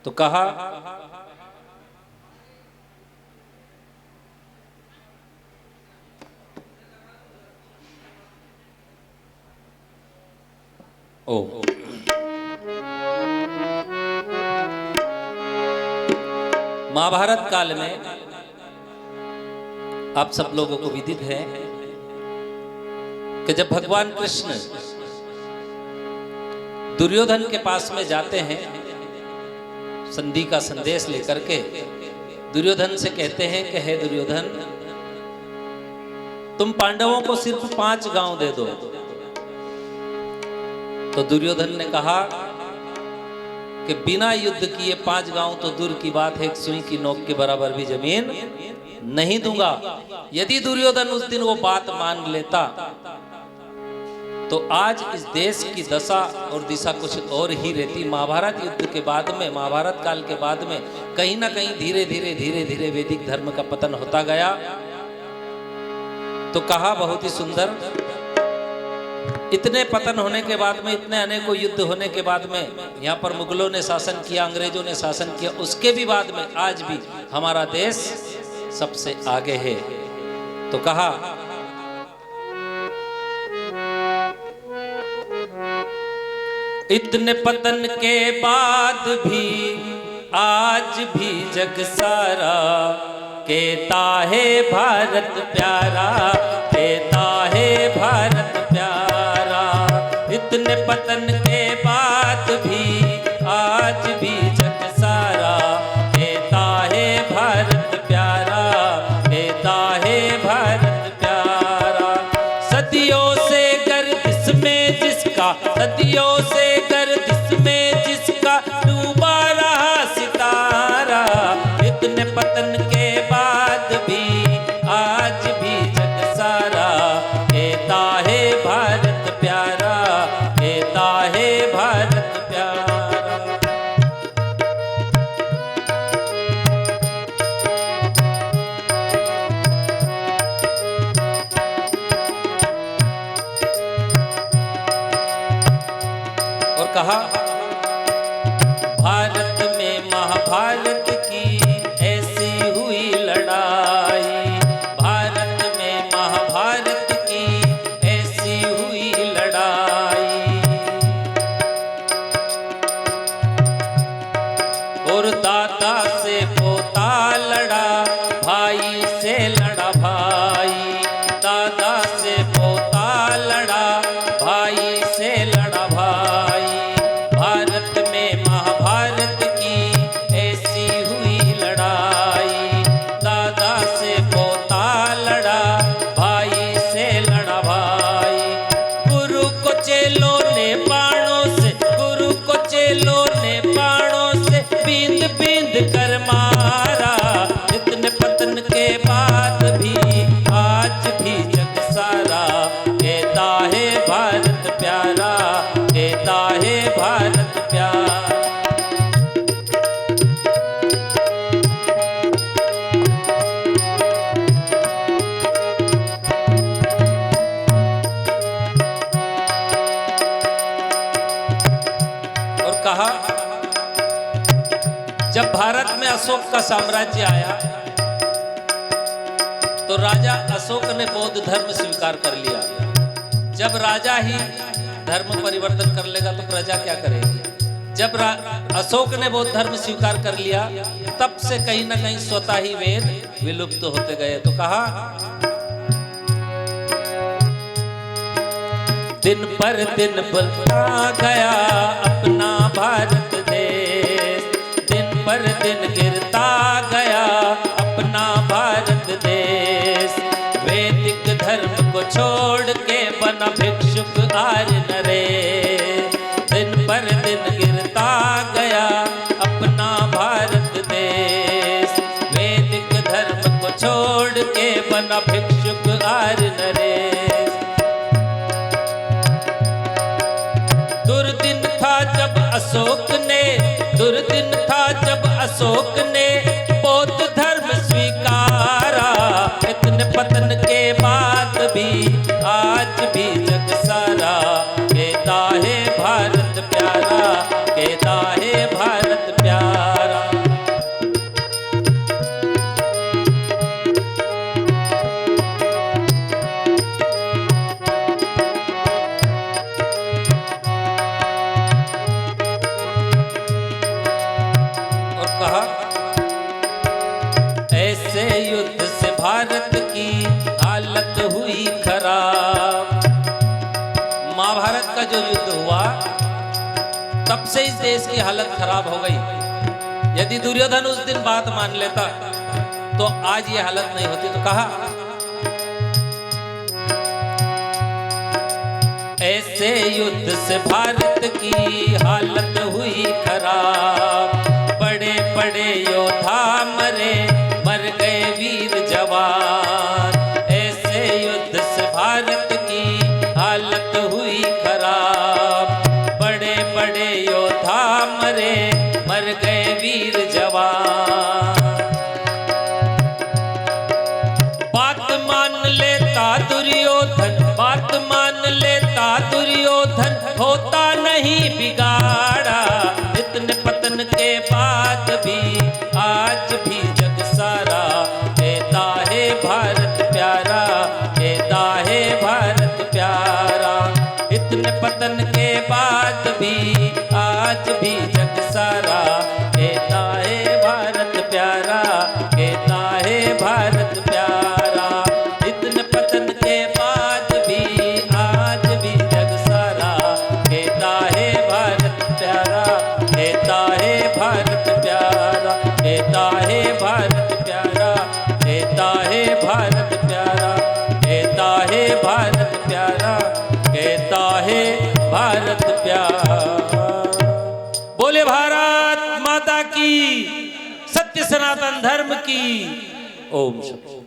तो कहा ओ महाभारत काल में आप सब लोगों को विदित है कि जब भगवान कृष्ण दुर्योधन के पास में जाते हैं संधि का संदेश लेकर के, दुर्योधन से कहते हैं कि हे दुर्योधन, तुम पांडवों को सिर्फ 5 गांव दे दो। तो दुर्योधन ने कहा कि बिना युद्ध किए 5 गांव तो दूर की बात है, एक सुई की नोक के बराबर भी जमीन नहीं दूंगा। यदि दुर्योधन उस दिन वो बात मान लेता तो आज इस देश की दशा और दिशा कुछ और ही रहती। महाभारत युद्ध के बाद में, महाभारत काल के बाद में कहीं ना कहीं धीरे धीरे वैदिक धर्म का पतन होता गया। तो कहा बहुत ही सुंदर, इतने पतन होने के बाद में, इतने अनेकों युद्ध होने के बाद में, यहाँ पर मुगलों ने शासन किया, अंग्रेजों ने शासन किया, उसके भी बाद में आज भी हमारा देश सबसे आगे है। तो कहा इतने पतन के बाद भी आज भी जग सारा कहता है भारत प्यारा, कहता है भारत प्यारा। इतने पतन के बाद भी आज भी जग सारा कहता है भारत प्यारा, कहता है भारत प्यारा। सदियों से गर्दिश में जिसका, सदियों से गर्दिश में जिसका डूबा रहा सितारा, इतने पतन के बाद भी आज भी जग सारा कहता है भारत प्यारा, कहता है भारत प्यारा। और कहा भारत में महाभारत की ऐसी हुई लड़ाई, भारत में महाभारत की ऐसी हुई लड़ाई। और दादा से पोता लड़ा, भाई से लड़ा भाई, दादा से पोता लड़ा, भाई से लड़ा भाई। भारत में महाभारत की ऐसी हुई लड़ाई, दादा से पोता लड़ा, भाई से लड़ा भाई। गुरु को चेलों ने बाणों से, गुरु को चेलों ने बाणों से बींद बींद कर मारा। इतने पतन के बाद भी आज भी जग सारा कहता है भारत प्यारा, कहता है भारत प्यारा। और कहा जब भारत में अशोक का साम्राज्य आया तो राजा अशोक ने बौद्ध धर्म स्वीकार कर लिया। जब राजा ही धर्म परिवर्तन कर लेगा तो प्रजा क्या करेगी। जब अशोक ने बौद्ध धर्म स्वीकार कर लिया तब से कहीं ना कहीं स्वतः ही वेद विलुप्त होते गए। तो कहा दिन पर दिन बढ़ता गया अपना भारत देश, दिन पर दिन गिरता गया अपना भारत देश। वैदिक धर्म को छोड़ के बना भिक्षुक आर्य नरेश, दिन पर दिन गिरता गया अपना भारत देश। वैदिक धर्म को छोड़ के बना भिक्षुक आर्य नरेश। दुर्दिन था जब अशोक ने, दुर्दिन था जब अशोक ने बौद्ध धर्म स्वीकारा। इतने पतन के बाद भी आज भी जग सारा कहता है भारत प्यारा, कहता है भारत प्यारा। की हालत हुई खराब। महाभारत का जो युद्ध हुआ तब से इस देश की हालत खराब हो गई। यदि दुर्योधन उस दिन बात मान लेता तो आज ये हालत नहीं होती। तो कहा ऐसे युद्ध से भारत की हालत हुई खराब। बड़े बड़े योद्धा मरे, मर गए वीर जवान। ऐसे युद्ध से भारत की हालत हुई खराब। बड़े बड़े योद्धा मरे, मर गए वीर जवान। बात मान लेता दुर्योधन, बात मान लेता दुर्योधन, होता नहीं बिगाड़ा। इतने पतन के बाद भी आज भी जग सारा कहता है भारत प्यारा, कहता है भारत प्यारा। इतने पतन के बाद भी आज भी जग सारा कहता है भारत प्यारा, कहता है भारत प्यारा। इतने पतन के बाद भी आज भी जग सारा कहता है भारत प्यारा, कहता है भारत प्यारा, कहता है भारत प्यारा, कहता है भारत प्यारा, कहता है भारत प्यारा, कहता है भारत प्यारा। बोले भारत माता की, सत्य सनातन धर्म की। ओम शांति।